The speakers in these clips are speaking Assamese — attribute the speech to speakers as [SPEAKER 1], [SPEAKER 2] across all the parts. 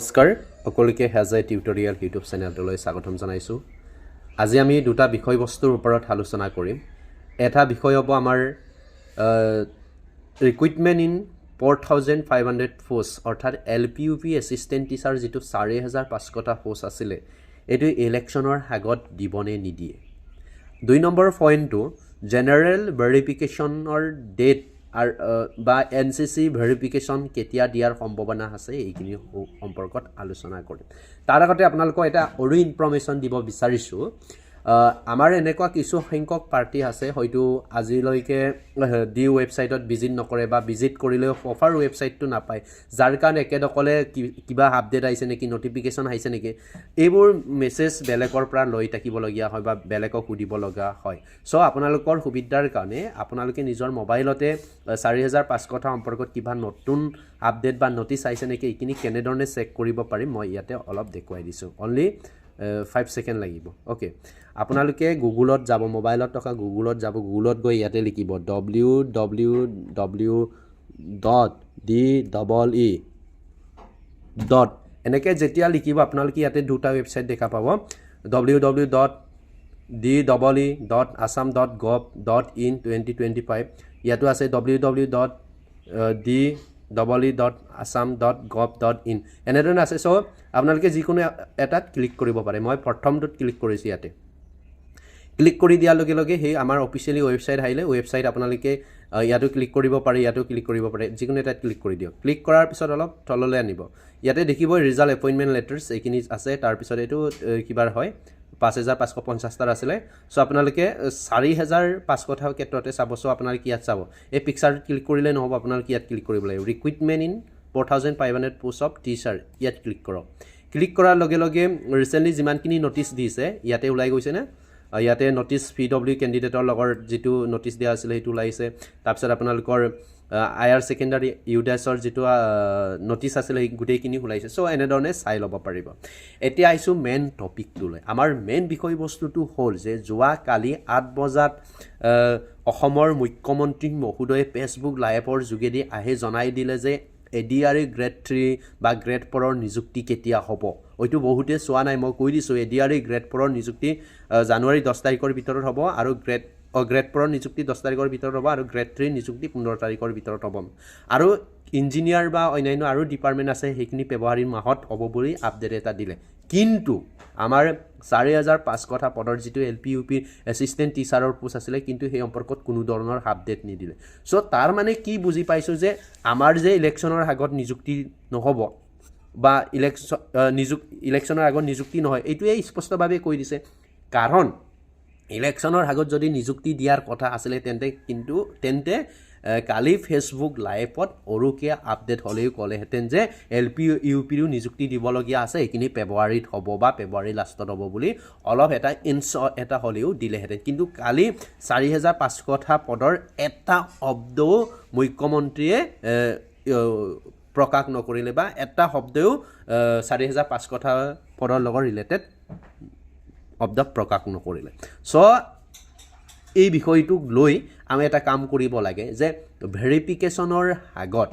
[SPEAKER 1] নমস্কাৰ সকলোকে হেজ এ টিউটৰিয়েল ইউটিউব চেনেলটোলৈ স্বাগতম জনাইছোঁ। আজি আমি দুটা বিষয়বস্তুৰ ওপৰত আলোচনা কৰিম। এটা বিষয় হ'ব আমাৰ ৰিক্ৰুইটমেণ্ট ইন 4500 পোষ্ট অৰ্থাৎ LPUP এছিষ্টেণ্ট টিচাৰ যিটো 4500টা পোষ্ট আছিলে এইটো ইলেকশ্যনৰ আগত দিবনে নিদিয়ে। 2 নম্বৰ পইণ্টটো জেনেৰেল ভেৰিফিকেশ্যনৰ ডেট বা NCC ভেৰিফিকেশ্যন কেতিয়া দিয়াৰ সম্ভাৱনা আছে এইখিনি সম্পৰ্কত আলোচনা কৰিম। তাৰ আগতে আপোনালোকক এটা আৰু ইনফৰ্মেশ্যন দিব বিচাৰিছোঁ। আমাৰ এনেকুৱা কিছু সংখ্যক পাৰ্টি আছে হয়তো আজিলৈকে দি ৱেবছাইটত ভিজিট নকৰে বা ভিজিট কৰিলেও প্ৰপাৰ ৱেবছাইটটো নাপায়, যাৰ কাৰণে একেদকলে কিবা আপডেট আহিছে নেকি, নটিফিকেশ্যন আহিছে নেকি, এইবোৰ মেছেজ বেলেগৰ পৰা লৈ থাকিবলগীয়া হয় বা বেলেগক সুধিব লগা হয়। চ' আপোনালোকৰ সুবিধাৰ কাৰণে আপোনালোকে নিজৰ মোবাইলতে 4500 সম্পৰ্কত কিবা নতুন আপডেট বা নটিচ আহিছে নেকি এইখিনি কেনেধৰণে চেক কৰিব পাৰিম মই ইয়াতে অলপ দেখুৱাই দিছোঁ। অনলি 5 ছেকেণ্ড লাগিব। অ'কে, আপোনালোকে গুগলত যাব, মোবাইলত থকা গুগলত যাব, গুগলত গৈ ইয়াতে লিখিব www.DEE. এনেকৈ যেতিয়া লিখিব আপোনালোকে ইয়াতে দুটা ৱেবছাইট দেখা পাব, www.DEE.assam.gov.in 2025, ইয়াতো আছে www.DEE.assam.gov.in এনেধৰণে আছে। চ' আপোনালোকে যিকোনো এটাত ক্লিক কৰিব পাৰে। মই প্ৰথমটোত ক্লিক কৰিছোঁ। ইয়াতে ক্লিক কৰি দিয়াৰ লগে লগে সেই আমাৰ অফিচিয়েলি ৱেবছাইট আহিলে, ৱেবছাইট আপোনালোকে ইয়াতো ক্লিক কৰিব পাৰে, ইয়াতো ক্লিক কৰিব পাৰে, যিকোনো এটাত ক্লিক কৰি দিয়ক। ক্লিক কৰাৰ পিছত অলপ তললৈ আনিব, ইয়াতে দেখিব ৰিজাল্ট এপইণ্টমেণ্ট লেটাৰ্ছ এইখিনি আছে। তাৰপিছত এইটো কিবাৰ হয় 5550টাৰ আছিলে। চ' আপোনালোকে 4500 ক্ষেত্ৰতে চাব। চ' আপোনালোকে ইয়াত চাব, এই পিকচাৰটোত ক্লিক কৰিলে নহ'ব, আপোনালোকে ইয়াত ক্লিক কৰিব লাগিব। Recruitment in 4500 post off teacher, ইয়াত ক্লিক কৰক। ক্লিক কৰাৰ লগে লগে ৰিচেণ্টলি যিমানখিনি নটিচ দিছে ইয়াতে ওলাই গৈছেনে, ইয়াতে নটিচ PW কেণ্ডিডেটৰ লগৰ যিটো নটিচ দিয়া আছিলে সেইটো ওলাইছে। তাৰপিছত আপোনালোকৰ IR ছেকেণ্ডাৰী UDASৰ যিটো নটিচ আছিলে সেই গোটেইখিনি ওলাইছে। চ' এনেধৰণে চাই ল'ব পাৰিব। এতিয়া আহিছোঁ মেইন টপিকটোলৈ। আমাৰ মেইন বিষয়বস্তুটো হ'ল যে যোৱাকালি 8 বজাত অসমৰ মুখ্যমন্ত্ৰী মহোদয়ে ফেচবুক লাইভৰ যোগেদি জনাই দিলে যে ADRE গ্ৰেড 3 বা গ্ৰেড 4ৰ নিযুক্তি কেতিয়া হ'ব। হয়তো বহুতে চোৱা নাই, মই কৈ দিছোঁ ADRE গ্ৰেড 4ৰ নিযুক্তি জানুৱাৰী 10 তাৰিখৰ ভিতৰত হ'ব আৰু গ্ৰেড 4ৰ নিযুক্তি 10 তাৰিখৰ ভিতৰত হ'ব আৰু গ্ৰেড 3 নিযুক্তি 15 তাৰিখৰ ভিতৰত হ'ব। আৰু ইঞ্জিনিয়াৰ বা অন্যান্য আৰু ডিপাৰ্টমেণ্ট আছে সেইখিনি ফেব্ৰুৱাৰী মাহত হ'ব বুলি আপডেট এটা দিলে। কিন্তু আমাৰ 4500টা পদৰ যিটো LPUP এছিষ্টেণ্ট টিচাৰৰ পোষ্ট আছিলে কিন্তু সেই সম্পৰ্কত কোনো ধৰণৰ আপডেট নিদিলে। চ' তাৰ মানে কি বুজি পাইছোঁ যে আমাৰ যে ইলেকশ্যনৰ আগত নিযুক্তি নহ'ব বা ইলেকশ্যনৰ আগত নিযুক্তি নহয় এইটোৱে স্পষ্টভাৱে কৈ দিছে। কাৰণ ইলেকশ্যনৰ আগত যদি নিযুক্তি দিয়াৰ কথা আছিলে তেন্তে কালি ফেচবুক লাইভত অৰুকে আপডেট হ'লেও ক'লেহেঁতেন যে LPUPৰো নিযুক্তি দিবলগীয়া আছে, এইখিনি ফেব্ৰুৱাৰীত হ'ব বা ফেব্ৰুৱাৰী লাষ্টত হ'ব বুলি অলপ এটা হ'লেও দিলেহেঁতেন। কিন্তু কালি 4500টা পদৰ এটা শব্দও মুখ্যমন্ত্ৰীয়ে প্ৰকাশ নকৰিলে বা এটা শব্দও 4500টা পদৰ লগত ৰিলেটেড শব্দ প্ৰকাশ নকৰিলে। চ' এই বিষয়টোক লৈ আমি এটা কাম কৰিব লাগে যে ভেৰিফিকেশ্যনৰ আগত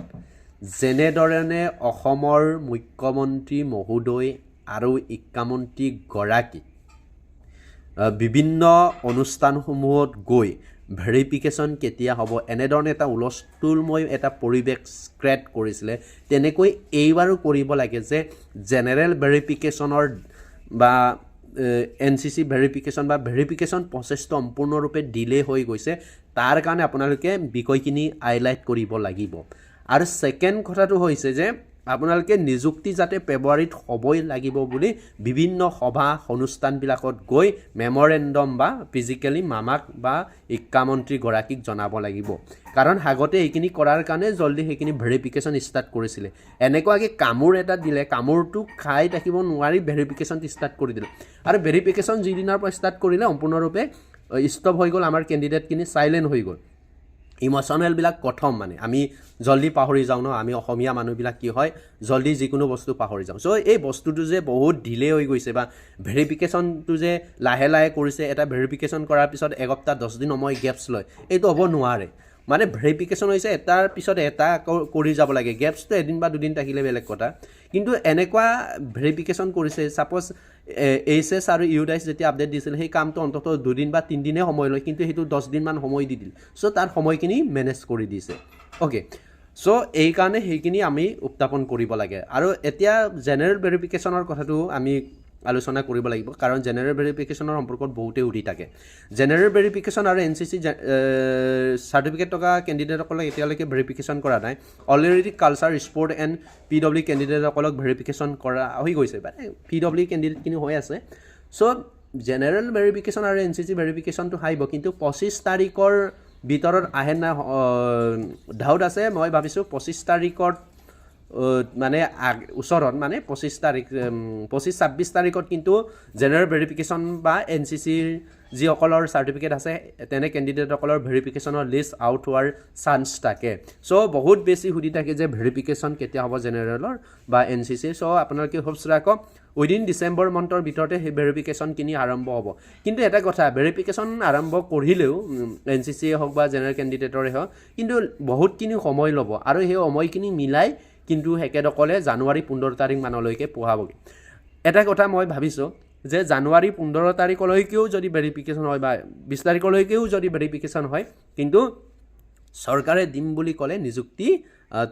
[SPEAKER 1] যেনেধৰণে অসমৰ মুখ্যমন্ত্ৰী মহোদয় আৰু শিক্ষামন্ত্ৰীগৰাকী বিভিন্ন অনুষ্ঠানসমূহত গৈ ভেৰিফিকেশ্যন কেতিয়া হ'ব এনেধৰণে এটা হুলস্থুলময় এটা পৰিৱেশ ক্ৰিয়েট কৰিছিলে, তেনেকৈ এইবাৰো কৰিব লাগে যে জেনেৰেল ভেৰিফিকেশ্যনৰ বা NCC ভেৰিফিকেশ্যন বা ভেৰিফিকেশ্যন প্ৰচেছটো সম্পূৰ্ণৰূপে ডিলে হৈ গৈছে। তাৰ কাৰণে আপোনালোকে বিষয়খিনি হাইলাইট কৰিব লাগিব। আৰু ছেকেণ্ড কথাটো হৈছে যে আপোনালোকে নিযুক্তি যাতে ফেব্ৰুৱাৰীত হ'বই লাগিব বুলি বিভিন্ন সভা অনুষ্ঠানবিলাকত গৈ মেমৰেণ্ডম বা ফিজিকেলি মামাক বা শিক্ষামন্ত্ৰীগৰাকীক জনাব লাগিব। কাৰণ আগতে এইখিনি কৰাৰ কাৰণে জল্দি সেইখিনি ভেৰিফিকেশ্যন ষ্টাৰ্ট কৰিছিলে। এনেকুৱাকৈ কামোৰ এটা দিলে, কামোৰটো খাই থাকিব নোৱাৰি ভেৰিফিকেশ্যন ষ্টাৰ্ট কৰি দিলে। আৰু ভেৰিফিকেশ্যন যিদিনাৰ পৰা ষ্টাৰ্ট কৰিলে সম্পূৰ্ণৰূপে ষ্টপ হৈ গ'ল, আমাৰ কেণ্ডিডেটখিনি চাইলেণ্ট হৈ গ'ল। ইম'শ্যনেলবিলাক প্ৰথম মানে আমি জল্দি পাহৰি যাওঁ ন, আমি অসমীয়া মানুহবিলাক কি হয় জল্দি যিকোনো বস্তু পাহৰি যাওঁ। চ' এই বস্তুটো যে বহুত ডিলে হৈ গৈছে বা ভেৰিফিকেশ্যনটো যে লাহে লাহে কৰিছে, এটা ভেৰিফিকেশ্যন কৰাৰ পিছত এসপ্তাহ 10 দিন সময় গেপছ লয়, এইটো হ'ব নোৱাৰে। মানে ভেৰিফিকেশ্যন হৈছে এটাৰ পিছত এটা কৰি যাব লাগে, গেপছটো এদিন বা দুদিন থাকিলে বেলেগ কথা, কিন্তু এনেকুৱা ভেৰিফিকেশ্যন কৰিছে ছাপ'জ HS আৰু ইউডাইছ যেতিয়া আপডেট দিছিল সেই কামটো অন্ততঃ 2 দিন বা 3 দিনে সময় লয়, কিন্তু সেইটো 10 দিনমান সময় দি দিল, চ' তাৰ সময়খিনি মেনেজ কৰি দিছে। অ'কে, চ' এইকাৰণে সেইখিনি আমি উত্থাপন কৰিব লাগে। আৰু এতিয়া জেনেৰেল ভেৰিফিকেশ্যনৰ কথাটো আমি আলোচনা কৰিব লাগিব, কাৰণ জেনেৰেল ভেৰিফিকেশ্যনৰ সম্পৰ্কত বহুতেই সুধি থাকে। জেনেৰেল ভেৰিফিকেশ্যন আৰু NCC চাৰ্টিফিকেট থকা কেণ্ডিডেটসকলক এতিয়ালৈকে ভেৰিফিকেশ্যন কৰা নাই। Already culture, sport and PW কেণ্ডিডেটসকলক ভেৰিফিকেশ্যন কৰা হৈ গৈছে, মানে PW কেণ্ডিডেটখিনি হৈ আছে। চ' জেনেৰেল ভেৰিফিকেশ্যন আৰু NCC ভেৰিফিকেশ্যনটো আহিব, কিন্তু 25 তাৰিখৰ ভিতৰত আহে না ডাউট আছে। মই ভাবিছোঁ 25 তাৰিখত মানে ওচৰত, মানে 25-26 তাৰিখত কিন্তু জেনেৰেল ভেৰিফিকেশ্যন বা NCCৰ যিসকলৰ চাৰ্টিফিকেট আছে তেনে কেণ্ডিডেটসকলৰ ভেৰিফিকেশ্যনৰ লিষ্ট আউট হোৱাৰ চান্স থাকে। চ' বহুত বেছি সুধি থাকে যে ভেৰিফিকেশ্যন কেতিয়া হ'ব জেনেৰেলৰ বা NCCৰ। চ' আপোনালোকে হোপছ ৰাখক উইদিন ডিচেম্বৰ মান্থৰ ভিতৰতে সেই ভেৰিফিকেশ্যনখিনি আৰম্ভ হ'ব। কিন্তু এটা কথা, ভেৰিফিকেশ্যন আৰম্ভ কৰিলেও NCCয়ে হওক বা জেনেৰেল কেণ্ডিডেটৰে হওক, কিন্তু বহুতখিনি সময় ল'ব, আৰু সেই সময়খিনি মিলাই কিন্তু তেখেতসকলে জানুৱাৰী 15 তাৰিখ মানলৈকে পোৱাবগৈ। এটা কথা মই ভাবিছোঁ যে জানুৱাৰী 15 তাৰিখলৈকেও যদি ভেৰিফিকেশ্যন হয় বা 20 তাৰিখলৈকেও যদি ভেৰিফিকেশ্যন হয়, কিন্তু চৰকাৰে দিম বুলি ক'লে নিযুক্তি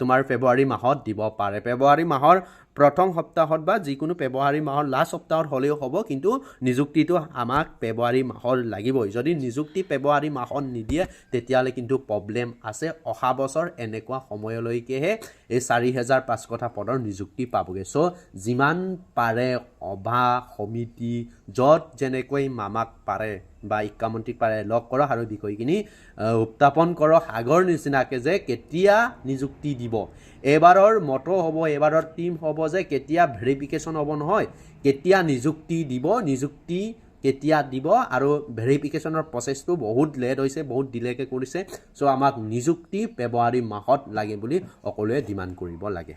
[SPEAKER 1] তোমাৰ ফেব্ৰুৱাৰী মাহত দিব পাৰে। ফেব্ৰুৱাৰী মাহৰ প্ৰথম সপ্তাহত বা যিকোনো ফেব্ৰুৱাৰী মাহৰ লাষ্ট সপ্তাহত হ'লেও হ'ব, কিন্তু নিযুক্তিটো আমাক ফেব্ৰুৱাৰী মাহত লাগিবই। যদি নিযুক্তি ফেব্ৰুৱাৰী মাহত নিদিয়ে তেতিয়াহ'লে কিন্তু প্ৰব্লেম আছে। অহা বছৰ এনেকুৱা সময়লৈকেহে এই 4,500 পদৰ নিযুক্তি পাবগৈ। চ' যিমান পাৰে সভা সমিতি য'ত যেনেকৈ মামাক পাৰে বা শিক্ষামন্ত্ৰীক পাৰে লগ কৰক আৰু বিষয়খিনি উত্থাপন কৰক আগৰ নিচিনাকৈ, যে কেতিয়া নিযুক্তি দিব। এইবাৰৰ মটো হ'ব, এইবাৰৰ টীম হ'ব যে কেতিয়া ভেৰিফিকেশ্যন হ'ব নহয়, কেতিয়া নিযুক্তি দিব, নিযুক্তি কেতিয়া দিব। আৰু ভেৰিফিকেশ্যনৰ প্ৰচেছটো বহুত লেট হৈছে, বহুত ডিলেকৈ কৰিছে। চ' আমাক নিযুক্তি ফেব্ৰুৱাৰী মাহত লাগে বুলি সকলোৱে ডিমাণ্ড কৰিব লাগে।